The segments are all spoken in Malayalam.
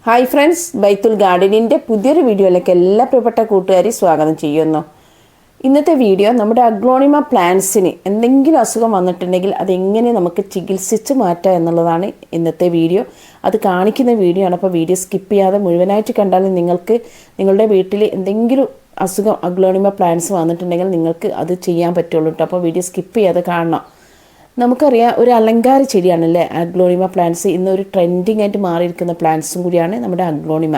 ഹായ് ഫ്രണ്ട്സ്, ബൈത്തുൽ ഗാർഡനിൻ്റെ പുതിയൊരു വീഡിയോയിലേക്ക് എല്ലാ പ്രിയപ്പെട്ട കൂട്ടുകാരെയും സ്വാഗതം ചെയ്യുന്നു. ഇന്നത്തെ വീഡിയോ നമ്മുടെ അഗ്ലോണിമ പ്ലാന്റ്സിന് എന്തെങ്കിലും അസുഖം വന്നിട്ടുണ്ടെങ്കിൽ അതെങ്ങനെ നമുക്ക് ചികിത്സിച്ച് മാറ്റാം എന്നുള്ളതാണ് ഇന്നത്തെ വീഡിയോ. അത് കാണിക്കുന്ന വീഡിയോ ആണ്. അപ്പോൾ വീഡിയോ സ്കിപ്പ് ചെയ്യാതെ മുഴുവനായിട്ട് കണ്ടാലും നിങ്ങൾക്ക് നിങ്ങളുടെ വീട്ടിൽ എന്തെങ്കിലും അസുഖം അഗ്ലോണിമ പ്ലാന്റ്സ് വന്നിട്ടുണ്ടെങ്കിൽ നിങ്ങൾക്ക് അത് ചെയ്യാൻ പറ്റുള്ളൂ കേട്ടോ. അപ്പോൾ വീഡിയോ സ്കിപ്പ് ചെയ്യാതെ കാണണം. നമുക്കറിയാം, ഒരു അലങ്കാര ചെടിയാണല്ലേ അഗ്ലോണിമ പ്ലാന്റ്സ്. ഇന്നൊരു ട്രെൻഡിങ് ആയിട്ട് മാറിയിരിക്കുന്ന പ്ലാന്റ്സും കൂടിയാണ് നമ്മുടെ അഗ്ലോണിമ.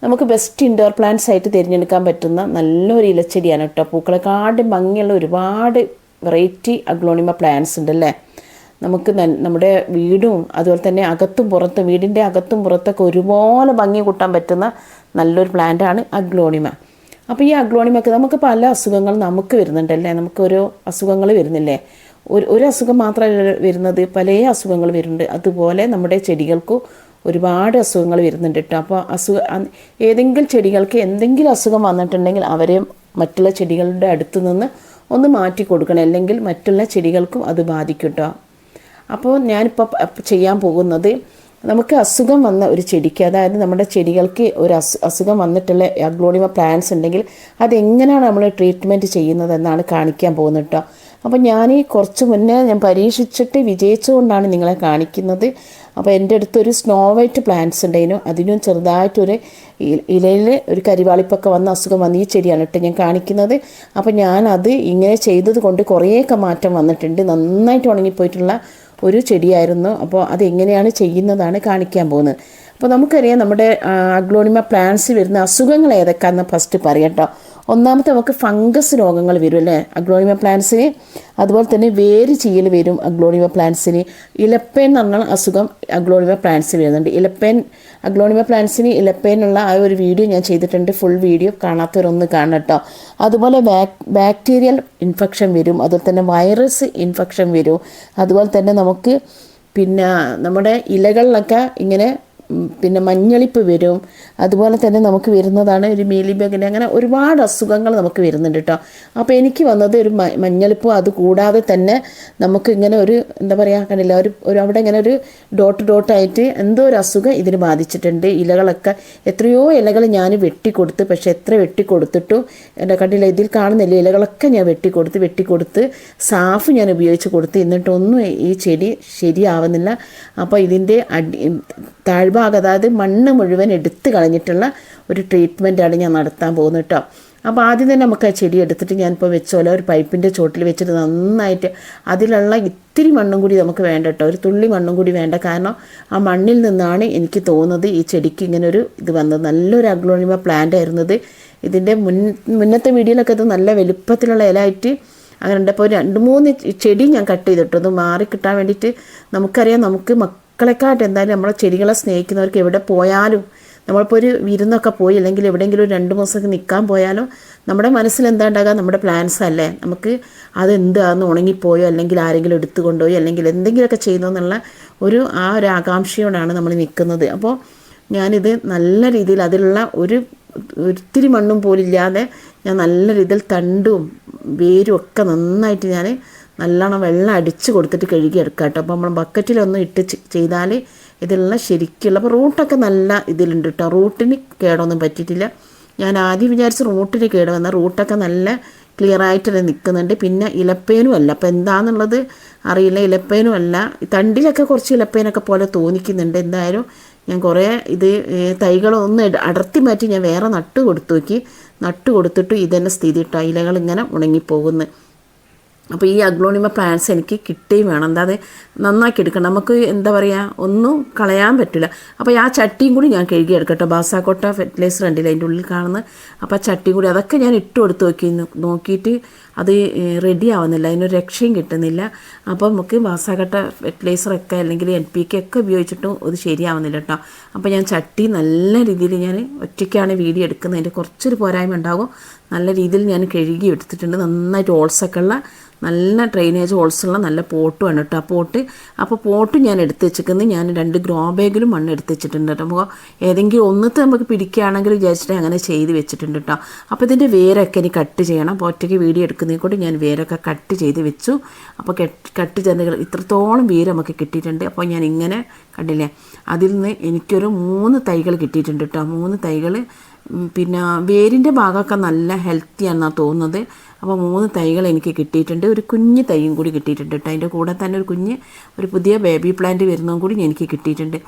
നമുക്ക് ബെസ്റ്റ് ഇൻഡോർ പ്ലാന്റ്സ് ആയിട്ട് തിരഞ്ഞെടുക്കാൻ പറ്റുന്ന നല്ലൊരു ഇലച്ചെടിയാണ് കേട്ടോ. പൂക്കളെക്കാളും ഭംഗിയുള്ള ഒരുപാട് വെറൈറ്റി അഗ്ലോണിമ പ്ലാന്റ്സ് ഉണ്ടല്ലേ. നമുക്ക് നമ്മുടെ വീടും അതുപോലെ തന്നെ അകത്തും പുറത്തും, വീടിൻ്റെ അകത്തും പുറത്തൊക്കെ ഒരുപോലെ ഭംഗി കൂട്ടാൻ പറ്റുന്ന നല്ലൊരു പ്ലാന്റാണ് അഗ്ലോണിമ. അപ്പോൾ ഈ അഗ്ലോണിമക്ക് നമുക്ക് പല അസുഖങ്ങൾ നമുക്ക് വരുന്നുണ്ടല്ലേ. നമുക്കൊരു അസുഖങ്ങൾ വരുന്നില്ലേ. ഒരു അസുഖം മാത്രമല്ല വരുന്നത്, പല അസുഖങ്ങൾ വരുന്നുണ്ട്. അതുപോലെ നമ്മുടെ ചെടികൾക്കും ഒരുപാട് അസുഖങ്ങൾ വരുന്നുണ്ട് കേട്ടോ. അപ്പോൾ ഏതെങ്കിലും ചെടികൾക്ക് എന്തെങ്കിലും അസുഖം വന്നിട്ടുണ്ടെങ്കിൽ അവരെ മറ്റുള്ള ചെടികളുടെ അടുത്ത് നിന്ന് ഒന്ന് മാറ്റി കൊടുക്കണം, അല്ലെങ്കിൽ മറ്റുള്ള ചെടികൾക്കും അത് ബാധിക്കും കേട്ടോ. അപ്പോൾ ഞാനിപ്പോൾ ചെയ്യാൻ പോകുന്നത്, നമുക്ക് അസുഖം വന്ന ഒരു ചെടിക്ക്, അതായത് നമ്മുടെ ചെടികൾക്ക് ഒരു അസുഖം വന്നിട്ടുള്ള അഗ്ലോണിമ പ്ലാന്റ്സ് ഉണ്ടെങ്കിൽ അതെങ്ങനെയാണ് നമ്മൾ ട്രീറ്റ്മെൻറ്റ് ചെയ്യുന്നതെന്നാണ് കാണിക്കാൻ പോകുന്നത് കേട്ടോ. അപ്പോൾ ഞാൻ കുറച്ച് മുന്നേ ഞാൻ പരീക്ഷിച്ചിട്ട് വിജയിച്ചുകൊണ്ടാണ് നിങ്ങളെ കാണിക്കുന്നത്. അപ്പോൾ എൻ്റെ അടുത്തൊരു സ്നോ വൈറ്റ് പ്ലാന്റ്സ് ഉണ്ടായിരുന്നു. അതിനും ചെറുതായിട്ടൊരു ഇലയിൽ ഒരു കരിവാളിപ്പൊക്കെ വന്ന അസുഖം വന്ന ഈ ചെടിയാണ് കേട്ടോ ഞാൻ കാണിക്കുന്നത്. അപ്പോൾ ഞാനത് ഇങ്ങനെ ചെയ്തത് കൊണ്ട് കുറേയൊക്കെ മാറ്റം വന്നിട്ടുണ്ട്. നന്നായിട്ട് ഉണങ്ങിപ്പോയിട്ടുള്ള ഒരു ചെടിയായിരുന്നു. അപ്പോൾ അതെങ്ങനെയാണ് ചെയ്യുന്നതാണ് കാണിക്കാൻ പോകുന്നത്. അപ്പോൾ നമുക്കറിയാം, നമ്മുടെ അഗ്ലോണിമ പ്ലാന്റ്സ് വരുന്ന അസുഖങ്ങൾ ഏതൊക്കെയാണെന്ന് ഫസ്റ്റ് പറയാം കേട്ടോ. ഒന്നാമത്തെ, നമുക്ക് ഫംഗസ് രോഗങ്ങൾ വരും അല്ലേ അഗ്ലോണിമ പ്ലാന്റ്സിന്. അതുപോലെ തന്നെ വേര് ചീയൽ വരും അഗ്ലോണിമ പ്ലാന്റ്സിന്. ഇലപ്പേൻ എന്ന് പറഞ്ഞാൽ അസുഖം അഗ്ലോണിമ പ്ലാന്റ്സിന് വരുന്നുണ്ട്. അഗ്ലോണിമ പ്ലാന്റ്സിന് ഇലപ്പേനുള്ള ആ ഒരു വീഡിയോ ഞാൻ ചെയ്തിട്ടുണ്ട്. ഫുൾ വീഡിയോ കാണാത്തവരൊന്ന് കാണണം കേട്ടോ. അതുപോലെ ബാക്ടീരിയൽ ഇൻഫെക്ഷൻ വരും. അതുപോലെ തന്നെ വൈറസ് ഇൻഫെക്ഷൻ വരും. അതുപോലെ തന്നെ നമുക്ക് നമ്മുടെ ഇലകളിലൊക്കെ ഇങ്ങനെ മഞ്ഞളിപ്പ് വരും. അതുപോലെ തന്നെ നമുക്ക് വരുന്നതാണ് ഒരു മീലിബഗിന്, അങ്ങനെ ഒരുപാട് അസുഖങ്ങൾ നമുക്ക് വരുന്നുണ്ട് കേട്ടോ. അപ്പോൾ എനിക്ക് വന്നത് ഒരു മഞ്ഞളിപ്പ്. അതുകൂടാതെ തന്നെ നമുക്ക് ഇങ്ങനെ ഒരു എന്താ പറയുക, കണ്ടില്ല, ഒരു അവിടെ ഇങ്ങനെ ഒരു ഡോട്ടായിട്ട് എന്തോ ഒരു അസുഖം ഇതിന് ബാധിച്ചിട്ടുണ്ട്. ഇലകളൊക്കെ എത്രയോ ഇലകൾ ഞാൻ വെട്ടിക്കൊടുത്ത്, പക്ഷേ എത്ര വെട്ടിക്കൊടുത്തിട്ടും എൻ്റെ കണ്ടില്ല, ഇതിൽ കാണുന്നില്ല, ഇലകളൊക്കെ ഞാൻ വെട്ടിക്കൊടുത്ത് സാഫ് ഞാൻ ഉപയോഗിച്ച് കൊടുത്ത്, എന്നിട്ടൊന്നും ഈ ചെടി ശരിയാവുന്നില്ല. അപ്പോൾ ഇതിൻ്റെ താഴ്ഭാഗം, അതായത് മണ്ണ് മുഴുവൻ എടുത്ത് കളഞ്ഞിട്ടുള്ള ഒരു ട്രീറ്റ്മെൻറ്റാണ് ഞാൻ നടത്താൻ പോകുന്നത് കേട്ടോ. അപ്പോൾ ആദ്യം തന്നെ നമുക്ക് ആ ചെടി എടുത്തിട്ട് ഞാനിപ്പോൾ വെച്ചോലെ ഒരു പൈപ്പിൻ്റെ ചോട്ടിൽ വെച്ചിട്ട് നന്നായിട്ട് അതിലുള്ള ഇത്തിരി മണ്ണും കൂടി നമുക്ക് വേണ്ട കേട്ടോ. ഒരു തുള്ളി മണ്ണും കൂടി വേണ്ട. കാരണം ആ മണ്ണിൽ നിന്നാണ് എനിക്ക് തോന്നുന്നത് ഈ ചെടിക്ക് ഇങ്ങനെ ഒരു ഇത് വന്നത്. നല്ലൊരു അഗ്ലോണിമ പ്ലാന്റ് ആയിരുന്നത്. ഇതിൻ്റെ മുന്നത്തെ വീഡിയോയിലൊക്കെ ഇത് നല്ല വലുപ്പത്തിലുള്ള ഇലയായിട്ട് അങ്ങനെ ഉണ്ട്. അപ്പോൾ 2-3 ചെടി ഞാൻ കട്ട് ചെയ്തിട്ടു അത് മാറി കിട്ടാൻ വേണ്ടിയിട്ട്. നമുക്കറിയാം, നമുക്ക് മക്കളെക്കാട്ട് എന്തായാലും നമ്മളെ ചെടികളെ സ്നേഹിക്കുന്നവർക്ക് എവിടെ പോയാലും, നമ്മളിപ്പോൾ ഒരു വിരുന്നൊക്കെ പോയി അല്ലെങ്കിൽ എവിടെയെങ്കിലും ഒരു 2 ദിവസമൊക്കെ നിൽക്കാൻ പോയാലും നമ്മുടെ മനസ്സിൽ എന്താ ഉണ്ടാകുക, നമ്മുടെ പ്ലാൻസ് അല്ലേ. നമുക്ക് അതെന്താന്ന് ഉണങ്ങിപ്പോയോ, അല്ലെങ്കിൽ ആരെങ്കിലും എടുത്തുകൊണ്ടുപോയോ, അല്ലെങ്കിൽ എന്തെങ്കിലുമൊക്കെ ചെയ്യുന്നു എന്നുള്ള ഒരു ആകാംക്ഷയോടാണ് നമ്മൾ നിൽക്കുന്നത്. അപ്പോൾ ഞാനിത് നല്ല രീതിയിൽ അതിലുള്ള ഒരിത്തിരി മണ്ണും പോലില്ലാതെ ഞാൻ നല്ല രീതിയിൽ തണ്ടും വേരും ഒക്കെ നന്നായിട്ട് ഞാൻ നല്ലോണം വെള്ളം അടിച്ച് കൊടുത്തിട്ട് കഴുകി എടുക്കാം കേട്ടോ. അപ്പോൾ നമ്മൾ ബക്കറ്റിലൊന്നും ഇട്ട് ചെയ്താൽ ഇതിലുള്ള ശരിക്കുള്ള, അപ്പോൾ റൂട്ടൊക്കെ നല്ല ഇതിലുണ്ട് കേട്ടോ. റൂട്ടിന് കേടൊന്നും പറ്റിയിട്ടില്ല. ഞാൻ ആദ്യം വിചാരിച്ച് റൂട്ടിന് കേട് വന്ന, റൂട്ടൊക്കെ നല്ല ക്ലിയറായിട്ട് നിൽക്കുന്നുണ്ട്. പിന്നെ ഇലപ്പേനും അല്ല, അപ്പോൾ എന്താണെന്നുള്ളത് അറിയില്ല. ഇലപ്പേനും അല്ല, തണ്ടിലൊക്കെ കുറച്ച് ഇലപ്പേനൊക്കെ പോലെ തോന്നിക്കുന്നുണ്ട്. എന്തായാലും ഞാൻ കുറേ തൈകളൊന്ന് അടർത്തി മാറ്റി ഞാൻ വേറെ നട്ട് കൊടുത്തിട്ട് ഇതന്നെ സ്ഥിതി ഇട്ടോ. ഇലകൾ ഇങ്ങനെ ഉണങ്ങിപ്പോകുന്നു. അപ്പോൾ ഈ അഗ്ലോണിമ പ്ലാന്റ്സ് എനിക്ക് കിട്ടുകയും വേണം. എന്താതെ നന്നാക്കി എടുക്കണം. നമുക്ക് എന്താ പറയുക, ഒന്നും കളയാൻ പറ്റില്ല. അപ്പോൾ ആ ചട്ടിയും കൂടി ഞാൻ കഴുകി എടുക്കട്ടെ. ബാസാക്കോട്ട ഫെർട്ടിലൈസർ ഉണ്ടല്ലോ അതിൻ്റെ ഉള്ളിൽ കാണുന്ന. അപ്പോൾ ആ ചട്ടിയും കൂടി അതൊക്കെ ഞാൻ ഇട്ട് കൊടുത്ത് നോക്കിയിട്ട് അത് റെഡി ആവുന്നില്ല, അതിനൊരു രക്ഷയും കിട്ടുന്നില്ല. അപ്പോൾ നമുക്ക് ബാസാക്കോട്ട ഫെർട്ടിലൈസറൊക്കെ അല്ലെങ്കിൽ NPK ഒക്കെ ഉപയോഗിച്ചിട്ടും അത് ശരിയാവുന്നില്ല കേട്ടോ. അപ്പോൾ ഞാൻ ചട്ടി നല്ല രീതിയിൽ ഞാൻ ഒറ്റയ്ക്കാണ് വീഡിയോ എടുക്കുന്നത്. അതിൻ്റെ കുറച്ചൊരു പോരായ്മ ഉണ്ടാകും. നല്ല രീതിയിൽ ഞാൻ കഴുകി എടുത്തിട്ടുണ്ട്. നന്നായിട്ട് ഓൾസൊക്കെ ഉള്ള നല്ല ഡ്രെയിനേജ് ഹോൾസുള്ള നല്ല പോട്ടുമാണ് കേട്ടോ. അപ്പോൾ പോട്ട് ഞാൻ എടുത്ത് വെച്ചിരിക്കുന്നത്, ഞാൻ 2 ഗ്രോ ബാഗിലും മണ്ണ് എടുത്ത് വെച്ചിട്ടുണ്ട് കേട്ടോ. അപ്പോൾ ഏതെങ്കിലും ഒന്നത്തെ നമുക്ക് പിടിക്കുകയാണെങ്കിൽ വിചാരിച്ചിട്ട് അങ്ങനെ ചെയ്ത് വെച്ചിട്ടുണ്ട് കേട്ടോ. അപ്പോൾ ഇതിൻ്റെ വേരൊക്കെ ഇനി കട്ട് ചെയ്യണം. അപ്പോൾ ഒറ്റയ്ക്ക് വീഡിയോ എടുക്കുന്നത് നിൽക്കുന്നതിനെ കൊണ്ട് ഞാൻ വേരൊക്കെ കട്ട് ചെയ്ത് വെച്ചു. അപ്പോൾ കട്ട് ചെയ്ത് ഇത്രത്തോളം വേര് നമുക്ക് കിട്ടിയിട്ടുണ്ട്. അപ്പോൾ ഞാൻ ഇങ്ങനെ കണ്ടില്ലേ, അതിൽ നിന്ന് എനിക്കൊരു 3 തൈകൾ കിട്ടിയിട്ടുണ്ട് കേട്ടോ. 3 തൈകൾ. പിന്നെ വേരിൻ്റെ ഭാഗമൊക്കെ നല്ല ഹെൽത്തിയാണെന്നാണ് തോന്നുന്നത്. അപ്പോൾ 3 തൈകൾ എനിക്ക് കിട്ടിയിട്ടുണ്ട്. ഒരു കുഞ്ഞ് തൈയും കൂടി കിട്ടിയിട്ടുണ്ട് കേട്ടോ. അതിൻ്റെ കൂടെ തന്നെ ഒരു പുതിയ ബേബി പ്ലാന്റ് വരുന്നതും കൂടി എനിക്ക് കിട്ടിയിട്ടുണ്ട്.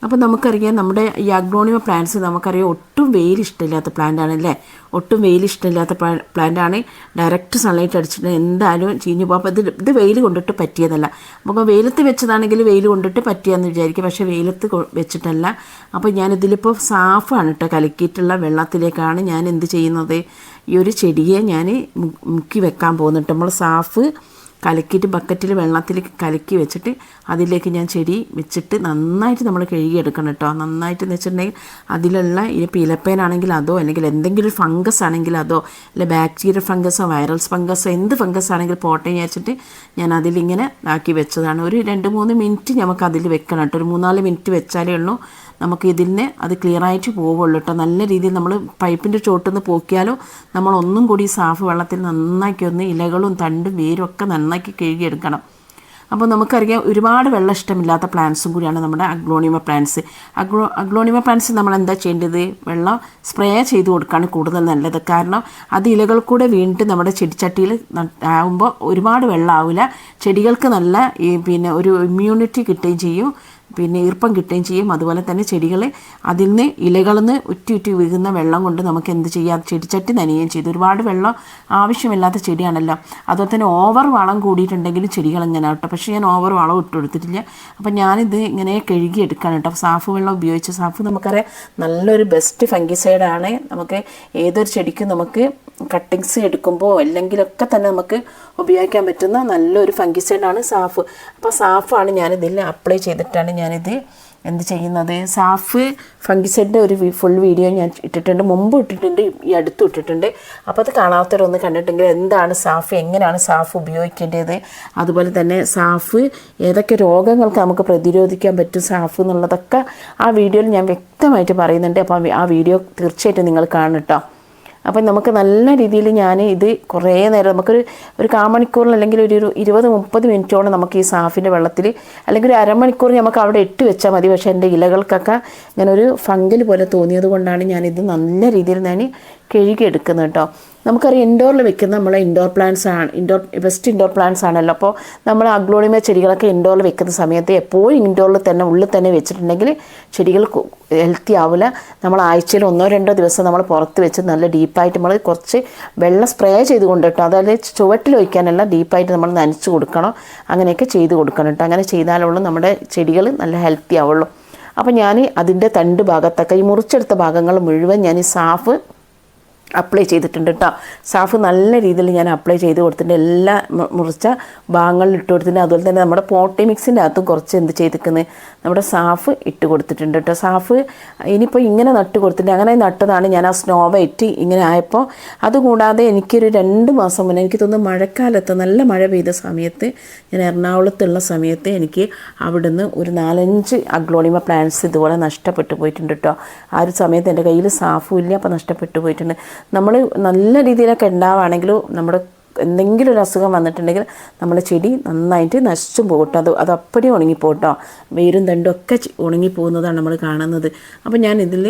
അപ്പോൾ നമുക്കറിയാം, നമ്മുടെ ഈ അഗ്ലോണിമ പ്ലാന്റ്സ് നമുക്കറിയാം ഒട്ടും വെയിൽ ഇഷ്ടമില്ലാത്ത പ്ലാന്റാണല്ലേ. ഒട്ടും വെയിൽ ഇഷ്ടമില്ലാത്ത പ്ലാന്റാണ്. ഡയറക്റ്റ് സൺലൈറ്റ് അടിച്ചിട്ട് എന്തായാലും ചീഞ്ഞു പോകും. അപ്പോൾ ഇത് വെയിൽ കൊണ്ടിട്ട് പറ്റിയതല്ല. നമുക്ക് വെയിലത്ത് വെച്ചതാണെങ്കിൽ വെയിൽ കൊണ്ടിട്ട് പറ്റിയെന്ന് വിചാരിക്കും, പക്ഷേ വെയിലത്ത് വെച്ചിട്ടല്ല. അപ്പോൾ ഞാനിതിലിപ്പോൾ സാഫാണ് കേട്ടോ കലക്കിയിട്ടുള്ള വെള്ളത്തിലേക്കാണ് ഞാൻ എന്ത് ചെയ്യുന്നത്, ഈ ഒരു ചെടിയെ ഞാൻ മുക്കി വെക്കാൻ പോകുന്നുണ്ട്. നമ്മൾ സാഫ് കലക്കിയിട്ട് ബക്കറ്റിൽ വെള്ളത്തിൽ കലക്കി വെച്ചിട്ട് അതിലേക്ക് ഞാൻ ചെടി വെച്ചിട്ട് നന്നായിട്ട് നമ്മൾ കഴുകിയെടുക്കണം കേട്ടോ. നന്നായിട്ട് എന്ന് വെച്ചിട്ടുണ്ടെങ്കിൽ അതിലുള്ള ഇപ്പോൾ ഇലപ്പേനാണെങ്കിൽ അതോ അല്ലെങ്കിൽ എന്തെങ്കിലും ഒരു ഫംഗസ് ആണെങ്കിൽ അതോ അല്ലെ ബാക്ടീരിയ ഫംഗസോ വൈറൽസ് ഫംഗസോ എന്ത് ഫംഗസ് ആണെങ്കിൽ പോട്ടെ വിചാരിച്ചിട്ട് ഞാൻ അതിലിങ്ങനെ ആക്കി വെച്ചതാണ്. ഒരു 2-3 മിനിറ്റ് നമുക്ക് അതിൽ വെക്കണം കേട്ടോ. ഒരു 3-4 മിനിറ്റ് വെച്ചാലേ ഉള്ളൂ നമുക്ക് ഇതിനെ അത് ക്ലിയറായിട്ട് പോവുള്ളൂ കേട്ടോ. നല്ല രീതിയിൽ നമ്മൾ പൈപ്പിൻ്റെ ചോട്ടിൽ നിന്ന് പോക്കിയാലോ നമ്മളൊന്നും കൂടി സാഫ് വെള്ളത്തിൽ നന്നാക്കി ഒന്ന് ഇലകളും തണ്ടും വേരും ഒക്കെ നന്നാക്കി കഴുകിയെടുക്കണം. അപ്പോൾ നമുക്കറിയാം ഒരുപാട് വെള്ളം ഇഷ്ടമില്ലാത്ത പ്ലാന്റ്സും കൂടിയാണ് നമ്മുടെ അഗ്ലോണിമ പ്ലാന്റ്സ്. അഗ്ലോണിമ പ്ലാന്റ്സ് നമ്മൾ എന്താ ചെയ്യേണ്ടത്, വെള്ളം സ്പ്രേ ചെയ്ത് കൊടുക്കുകയാണ് കൂടുതൽ നല്ലത്. കാരണം അത് ഇലകൾ കൂടെ വീണിട്ട് നമ്മുടെ ചെടിച്ചട്ടിയിൽ ആകുമ്പോൾ ഒരുപാട് വെള്ളം ആവില്ല. ചെടികൾക്ക് നല്ല പിന്നെ ഒരു ഇമ്മ്യൂണിറ്റി കിട്ടുകയും ചെയ്യും, പിന്നെ ഈർപ്പം കിട്ടുകയും ചെയ്യും. അതുപോലെ തന്നെ ചെടികൾ അതിൽ നിന്ന് ഇലകളിൽ നിന്ന് ഉറ്റി വീഴുന്ന വെള്ളം കൊണ്ട് നമുക്ക് എന്ത് ചെയ്യാം, ചെടിച്ചട്ടി നനയുകയും ചെയ്തു. ഒരുപാട് വെള്ളം ആവശ്യമില്ലാത്ത ചെടിയാണല്ലോ. അതുപോലെ തന്നെ ഓവർ വളം കൂടിയിട്ടുണ്ടെങ്കിലും ചെടികൾ ഇങ്ങനെ കേട്ടോ. പക്ഷേ ഞാൻ ഓവർ വളം ഇട്ട് കൊടുത്തിട്ടില്ല. അപ്പം ഞാനിത് ഇങ്ങനെ കഴുകിയെടുക്കുകയാണ് കേട്ടോ. സാഫ് വെള്ളം ഉപയോഗിച്ച്, സാഫ് നമുക്കറിയാം നല്ലൊരു ബെസ്റ്റ് ഫംഗിസൈഡാണ്. നമുക്ക് ഏതൊരു ചെടിക്കും നമുക്ക് കട്ടിങ്സ് എടുക്കുമ്പോൾ അല്ലെങ്കിലൊക്കെ തന്നെ നമുക്ക് ഉപയോഗിക്കാൻ പറ്റുന്ന നല്ലൊരു ഫംഗിസൈഡാണ് സാഫ്. അപ്പോൾ സാഫാണ് ഞാനിതിൽ അപ്ലൈ ചെയ്തിട്ടാണ് ഞാനിത് എന്ത് ചെയ്യുന്നത്. സാഫ് ഫംഗിസൈഡിൻ്റെ ഒരു ഫുൾ വീഡിയോ ഞാൻ ഇട്ടിട്ടുണ്ട്, മുമ്പ് ഇട്ടിട്ടുണ്ട്, ഈ അടുത്തും ഇട്ടിട്ടുണ്ട്. അപ്പോൾ അത് കാണാത്തവരൊന്ന് കണ്ടിട്ടെങ്കിൽ എന്താണ് സാഫ്, എങ്ങനെയാണ് സാഫ് ഉപയോഗിക്കേണ്ടത്, അതുപോലെ തന്നെ സാഫ് ഏതൊക്കെ രോഗങ്ങൾക്ക് നമുക്ക് പ്രതിരോധിക്കാൻ പറ്റും സാഫ് എന്നുള്ളതൊക്കെ ആ വീഡിയോയിൽ ഞാൻ വ്യക്തമായിട്ട് പറയുന്നുണ്ട്. അപ്പോൾ ആ വീഡിയോ തീർച്ചയായിട്ടും നിങ്ങൾ കാണും കേട്ടോ. അപ്പം നമുക്ക് നല്ല രീതിയിൽ ഞാൻ ഇത് കുറേ നേരം ഒരു കാമണിക്കൂറിൽ അല്ലെങ്കിൽ ഒരു 20-30 മിനിറ്റോളം നമുക്ക് ഈ സാഫിൻ്റെ വെള്ളത്തിൽ അല്ലെങ്കിൽ ഒരു അരമണിക്കൂർ നമുക്ക് അവിടെ ഇട്ട് വെച്ചാൽ മതി. പക്ഷേ എൻ്റെ ഇലകൾക്കൊക്കെ ഇങ്ങനെ ഒരു ഫംഗൽ പോലെ തോന്നിയത് കൊണ്ടാണ് ഞാനിത് നല്ല രീതിയിൽ ഞാൻ കഴുകിയെടുക്കുന്നത് കേട്ടോ. നമുക്കറിയാം ഇൻഡോറിൽ വെക്കുന്ന നമ്മളെ ഇൻഡോർ പ്ലാന്റ്സ് ആണ്, ബെസ്റ്റ് ഇൻഡോർ പ്ലാന്റ്സ് ആണല്ലോ. അപ്പോൾ നമ്മൾ അഗ്ലോണിമ ചെടികളൊക്കെ ഇൻഡോറിൽ വെക്കുന്ന സമയത്ത് എപ്പോഴും ഇൻഡോറിൽ തന്നെ ഉള്ളിൽ തന്നെ വെച്ചിട്ടുണ്ടെങ്കിൽ ചെടികൾ ഹെൽത്തി ആവില്ല. നമ്മൾ ആഴ്ചയിൽ 1-2 ദിവസം നമ്മൾ പുറത്ത് വെച്ച് നല്ല ഡീപ്പായിട്ട് നമ്മൾ കുറച്ച് വെള്ളം സ്പ്രേ ചെയ്ത് കൊണ്ട് കേട്ടോ. അതായത് ചുവട്ടിൽ ഒഴിക്കാനല്ല, ഡീപ്പായിട്ട് നമ്മൾ നനച്ച് കൊടുക്കണം. അങ്ങനെയൊക്കെ ചെയ്ത് കൊടുക്കണം കേട്ടോ. അങ്ങനെ ചെയ്താലുള്ളൂ നമ്മുടെ ചെടികൾ നല്ല ഹെൽത്തി ആവുള്ളൂ. അപ്പോൾ ഞാൻ അതിൻ്റെ തണ്ട് ഭാഗത്തൊക്കെ ഈ മുറിച്ചെടുത്ത ഭാഗങ്ങൾ മുഴുവൻ ഞാൻ ഈ സാഫ് അപ്ലൈ ചെയ്തിട്ടുണ്ട് കേട്ടോ. സാഫ് നല്ല രീതിയിൽ ഞാൻ അപ്ലൈ ചെയ്ത് കൊടുത്തിട്ടുണ്ട്. എല്ലാ മുറിച്ച ഭാഗങ്ങളിൽ ഇട്ട് കൊടുത്തിട്ടുണ്ട്. അതുപോലെ തന്നെ നമ്മുടെ പോട്ടി മിക്സിൻ്റെ അകത്തും കുറച്ച് എന്ത് ചെയ്തിരിക്കുന്നത് നമ്മുടെ സാഫ് ഇട്ട് കൊടുത്തിട്ടുണ്ട് കേട്ടോ. സാഫ് ഇനിയിപ്പോൾ ഇങ്ങനെ നട്ട് കൊടുത്തിട്ടുണ്ട്. അങ്ങനെ നട്ടതാണ് ഞാൻ ആ സ്നോ വൈറ്റ് ഇങ്ങനെ ആയപ്പോൾ. അതുകൂടാതെ എനിക്കൊരു 2 മാസം മുന്നേ എനിക്ക് തോന്നുന്നു മഴക്കാലത്ത് നല്ല മഴ പെയ്ത സമയത്ത് ഞാൻ എറണാകുളത്തുള്ള സമയത്ത് എനിക്ക് അവിടുന്ന് ഒരു 4-5 അഗ്ലോണിമ പ്ലാന്റ്സ് ഇതുപോലെ നഷ്ടപ്പെട്ടു പോയിട്ടുണ്ട് കേട്ടോ. ആ ഒരു സമയത്ത് എൻ്റെ കയ്യിൽ സാഫും ഇല്ല, അപ്പോൾ നഷ്ടപ്പെട്ടു പോയിട്ടുണ്ട്. നമ്മൾ നല്ല രീതിയിലൊക്കെ ഉണ്ടാവുകയാണെങ്കിലും നമ്മുടെ എന്തെങ്കിലും ഒരു അസുഖം വന്നിട്ടുണ്ടെങ്കിൽ നമ്മുടെ ചെടി നന്നായിട്ട് നശിച്ചും പോകട്ടോ. അത് അപ്പടി ഉണങ്ങിപ്പോട്ടോ. വേരും തണ്ടും ഒക്കെ ഉണങ്ങിപ്പോകുന്നതാണ് നമ്മൾ കാണുന്നത്. അപ്പോൾ ഞാൻ ഇതിൽ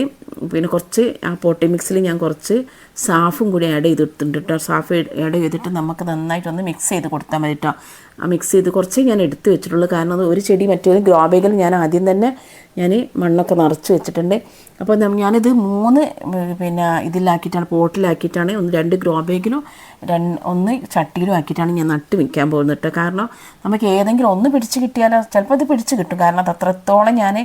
പിന്നെ കുറച്ച് ആ പോട്ടി മിക്സിൽ ഞാൻ കുറച്ച് സാഫും കൂടി ആഡ് ചെയ്തിട്ടുണ്ട് കേട്ടോ. സാഫ് ആഡ് ചെയ്തിട്ട് നമുക്ക് നന്നായിട്ടൊന്ന് മിക്സ് ചെയ്ത് കൊടുത്താൽ മതി കേട്ടോ. ആ മിക്സ് ചെയ്ത് കുറച്ച് ഞാൻ എടുത്ത് വെച്ചിട്ടുള്ളൂ. കാരണം ഒരു ചെടി മറ്റൊരു ഗ്രോ ബാഗിൽ ഞാൻ ആദ്യം തന്നെ ഞാൻ മണ്ണൊക്കെ നിറച്ച് വെച്ചിട്ടുണ്ട്. അപ്പോൾ ഞാനിത് 3 പിന്നെ ഇതിലാക്കിയിട്ടാണ്, പോട്ടിലാക്കിയിട്ടാണ്, 2 ഗ്രോ ബാഗിലും 1 ചട്ടിയിലും ആക്കിയിട്ടാണ് ഞാൻ നട്ട് വയ്ക്കാൻ പോകുന്നത് കേട്ടോ. കാരണം നമുക്ക് ഏതെങ്കിലും ഒന്ന് പിടിച്ച് കിട്ടിയാലോ, ചിലപ്പോൾ അത് പിടിച്ച് കിട്ടും. കാരണം അത് അത്രത്തോളം ഞാൻ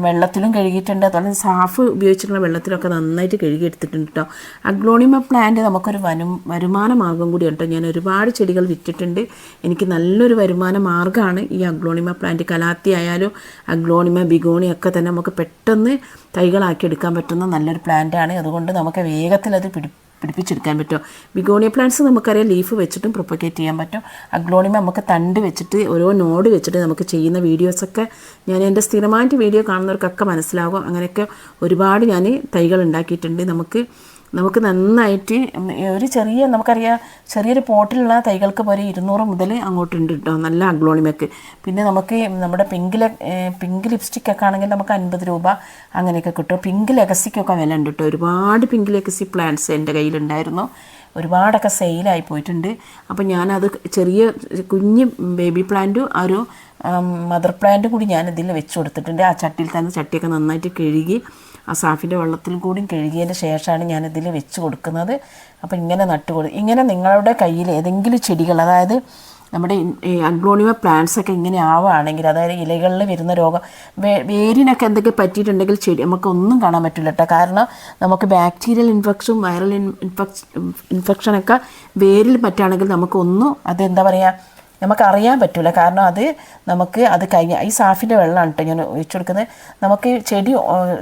വെള്ളത്തിലും കഴുകിയിട്ടുണ്ട്. അതുപോലെ സാഫ് ഉപയോഗിച്ചിട്ടുള്ള വെള്ളത്തിലൊക്കെ നന്നായിട്ട് കഴുകിയെടുത്തിട്ടുണ്ട് കേട്ടോ. അഗ്ലോണിമ പ്ലാന്റ് നമുക്കൊരു വരുമാന മാർഗ്ഗം കൂടി കേട്ടോ. ഞാൻ ഒരുപാട് ചെടികൾ വിറ്റിട്ടുണ്ട്. എനിക്ക് നല്ലൊരു വരുമാന മാർഗ്ഗമാണ് ഈ അഗ്ലോണിമ പ്ലാന്റ്. കലാത്തി ആയാലും അഗ്ലോണിമ ബിഗോണി ഒക്കെ തന്നെ നമുക്ക് പെട്ടെന്ന് തൈകളാക്കി എടുക്കാൻ പറ്റുന്ന നല്ലൊരു പ്ലാന്റാണ്. അതുകൊണ്ട് നമുക്ക് വേഗത്തിൽ അത് പിടിപ്പിച്ചെടുക്കാൻ പറ്റും. ബിഗോണിയ പ്ലാന്റ്സ് നമുക്കറിയാം ലീഫ് വെച്ചിട്ടും പ്രൊപ്പഗേറ്റ് ചെയ്യാൻ പറ്റും. അഗ്ലോണിമ നമുക്ക് തണ്ട് വെച്ചിട്ട് ഓരോ നോഡ് വെച്ചിട്ട് നമുക്ക് ചെയ്യുന്ന വീഡിയോസൊക്കെ ഞാൻ എൻ്റെ സ്ഥിരമായിട്ട് വീഡിയോ കാണുന്നവർക്കൊക്കെ മനസ്സിലാകും. അങ്ങനെയൊക്കെ ഒരുപാട് ഞാൻ തൈകൾ ഉണ്ടാക്കിയിട്ടുണ്ട്. നമുക്ക് നമുക്ക് നന്നായിട്ട് ഒരു ചെറിയ നമുക്കറിയാം ചെറിയൊരു പോട്ടിലുള്ള തൈകൾക്ക് പോലെ 200 മുതൽ അങ്ങോട്ടുണ്ട് കേട്ടോ നല്ല അഗ്ലോണിമയ്ക്ക്. പിന്നെ നമുക്ക് നമ്മുടെ പിങ്ക് ലിപ്സ്റ്റിക്കൊക്കെ ആണെങ്കിൽ നമുക്ക് 50 രൂപ അങ്ങനെയൊക്കെ കിട്ടും. പിങ്ക് ലെഗസിക്കൊക്കെ വില ഉണ്ട് കേട്ടോ. ഒരുപാട് പിങ്ക് ലെഗസി പ്ലാന്റ്സ് എൻ്റെ കയ്യിലുണ്ടായിരുന്നു. ഒരുപാടൊക്കെ സെയിലായി പോയിട്ടുണ്ട്. അപ്പോൾ ഞാനത് ചെറിയ കുഞ്ഞ് ബേബി പ്ലാന്റും ഒരു മദർ പ്ലാന്റും കൂടി ഞാനിതിൽ വെച്ച് കൊടുത്തിട്ടുണ്ട്. ആ ചട്ടിയിൽ തന്നെ ചട്ടിയൊക്കെ നന്നായിട്ട് കഴുകി ആ സാഫിൻ്റെ വെള്ളത്തിൽ കൂടി കഴുകിയതിന് ശേഷമാണ് ഞാനിതിൽ വെച്ച് കൊടുക്കുന്നത്. അപ്പോൾ ഇങ്ങനെ ഇങ്ങനെ നിങ്ങളുടെ കയ്യിൽ ഏതെങ്കിലും ചെടികൾ, അതായത് നമ്മുടെ ഈ അഗ്ലോണിമ പ്ലാന്റ്സൊക്കെ ഇങ്ങനെ ആവുകയാണെങ്കിൽ, അതായത് ഇലകളിൽ വരുന്ന രോഗം വേരിനൊക്കെ എന്തൊക്കെ പറ്റിയിട്ടുണ്ടെങ്കിൽ ചെടി നമുക്കൊന്നും കാണാൻ പറ്റില്ല കേട്ടോ. കാരണം നമുക്ക് ബാക്ടീരിയൽ ഇൻഫെക്ഷനും വൈറൽ ഇൻഫെക്ഷനൊക്കെ വേരിൽ പറ്റുകയാണെങ്കിൽ നമുക്കൊന്നും അതെന്താ പറയുക നമുക്കറിയാൻ പറ്റില്ല. കാരണം അത് കഴിഞ്ഞ ഈ സാഫിൻ്റെ വെള്ളമാണ് കേട്ടോ ഞാൻ ഒഴിച്ചു കൊടുക്കുന്നത്. നമുക്ക് ചെടി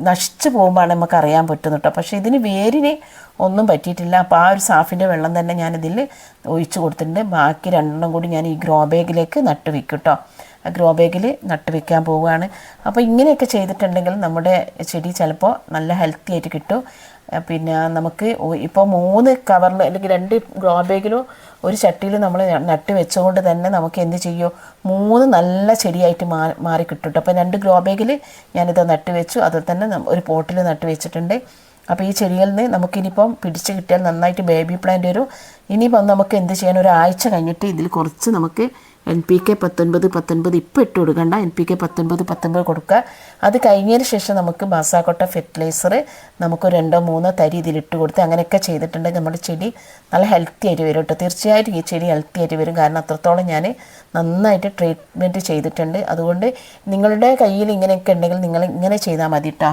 നശിച്ചു പോകുമ്പോഴാണ് നമുക്ക് അറിയാൻ പറ്റുന്നത് കേട്ടോ. പക്ഷേ ഇതിന് വേരിന് ഒന്നും പറ്റിയിട്ടില്ല. അപ്പോൾ ആ ഒരു സാഫിൻ്റെ വെള്ളം തന്നെ ഞാനിതിൽ ഒഴിച്ചു കൊടുത്തിട്ടുണ്ട്. ബാക്കി 2 കൂടി ഞാൻ ഈ ഗ്രോ ബാഗിലേക്ക് നട്ട് വെക്കും കേട്ടോ. ആ ഗ്രോ ബാഗിൽ നട്ട് വെക്കാൻ പോവുകയാണ്. അപ്പോൾ ഇങ്ങനെയൊക്കെ ചെയ്തിട്ടുണ്ടെങ്കിൽ നമ്മുടെ ചെടി ചിലപ്പോൾ നല്ല ഹെൽത്തി ആയിട്ട് കിട്ടും. പിന്നെ നമുക്ക് ഇപ്പോൾ 3 കവറിൽ അല്ലെങ്കിൽ 2 ഗ്രോ ബാഗിലും ഒരു ചട്ടിയിൽ നമ്മൾ നട്ട് വെച്ചുകൊണ്ട് തന്നെ നമുക്ക് എന്ത് ചെയ്യും 3 നല്ല ചെടിയായിട്ട് മാറി കിട്ടും കേട്ടോ. അപ്പോൾ 2 ഗ്രോ ബാഗിൽ ഞാനിത് നട്ട് വെച്ചു. അതിൽ തന്നെ ഒരു പോട്ടിൽ നട്ട് വെച്ചിട്ടുണ്ട്. അപ്പോൾ ഈ ചെടികളിൽ നിന്ന് നമുക്കിനിയിപ്പം പിടിച്ച് കിട്ടിയാൽ നന്നായിട്ട് ബേബി പ്ലാന്റ് വരും. ഇനിയിപ്പം നമുക്ക് എന്ത് ചെയ്യാൻ ഒരാഴ്ച കഴിഞ്ഞിട്ട് ഇതിൽ കുറച്ച് നമുക്ക് NPK 19-19 ഇപ്പോൾ ഇട്ട് കൊടുക്കണ്ട, NPK 19-19 കൊടുക്കുക. അത് കഴിഞ്ഞതിന് ശേഷം നമുക്ക് ബാസാക്കോട്ട ഫെർട്ടിലൈസർ നമുക്ക് 2-3 തരി ഇതിലിട്ട് കൊടുത്ത് അങ്ങനെയൊക്കെ ചെയ്തിട്ടുണ്ടെങ്കിൽ നമ്മുടെ ചെടി നല്ല ഹെൽത്തി ആയിട്ട് വരും കേട്ടോ. തീർച്ചയായിട്ടും ഈ ചെടി ഹെൽത്തി ആയിട്ട് വരും. കാരണം അത്രത്തോളം ഞാൻ നന്നായിട്ട് ട്രീറ്റ്മെൻറ്റ് ചെയ്തിട്ടുണ്ട്. അതുകൊണ്ട് നിങ്ങളുടെ കയ്യിൽ ഇങ്ങനെയൊക്കെ ഉണ്ടെങ്കിൽ നിങ്ങൾ ഇങ്ങനെ ചെയ്താൽ മതി കേട്ടോ.